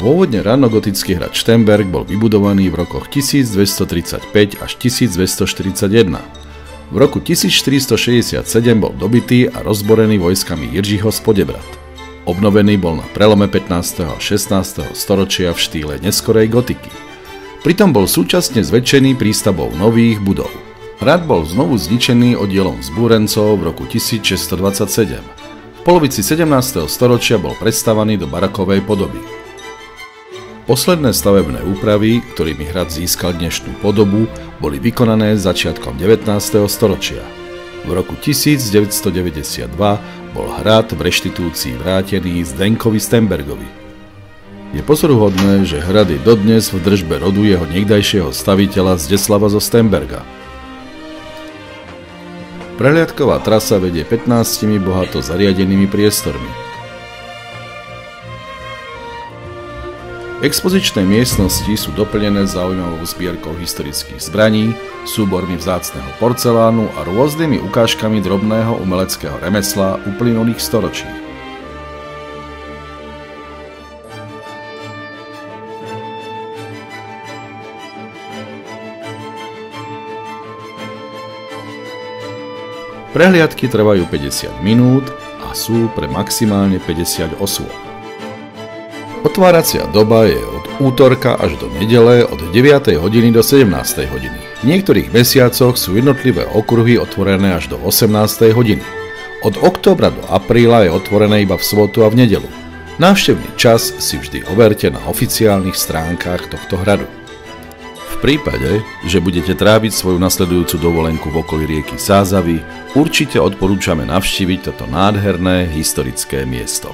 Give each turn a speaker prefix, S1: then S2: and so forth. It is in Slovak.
S1: Pôvodne ranogotický hrad Štenberg bol vybudovaný v rokoch 1235 až 1241. V roku 1467 bol dobitý a rozborený vojskami Jiřího z Poděbrad. Obnovený bol na prelome 15. a 16. storočia v štýle neskorej gotiky. Pritom bol súčasne zväčšený prístavbou nových budov. Hrad bol znovu zničený oddielom vzbúrencov v roku 1627. V polovici 17. storočia bol predstavaný do barakovej podoby. Posledné stavebné úpravy, ktorými hrad získal dnešnú podobu, boli vykonané začiatkom 19. storočia. V roku 1992 bol hrad v reštitúcii vrátený Zdenkovi Stenbergovi. Je pozoruhodné, že hrad je dodnes v držbe rodu jeho niekdajšieho staviteľa Zdeslava zo Stenberga. Prehliadková trasa vedie 15 bohato zariadenými priestormi. Expozičné miestnosti sú doplnené zaujímavou zbierkou historických zbraní, súbormi vzácneho porcelánu a rôznymi ukážkami drobného umeleckého remesla uplynulých storočí. Prehliadky trvajú 50 minút a sú pre maximálne 50 osôb. Otváracia doba je od útorka až do nedele od 9. hodiny do 17. hodiny. V niektorých mesiacoch sú jednotlivé okruhy otvorené až do 18. hodiny. Od októbra do apríla je otvorené iba v sobotu a v nedeľu. Návštevný čas si vždy overte na oficiálnych stránkach tohto hradu. V prípade, že budete tráviť svoju nasledujúcu dovolenku v okolí rieky Sázavy, určite odporúčame navštíviť toto nádherné historické miesto.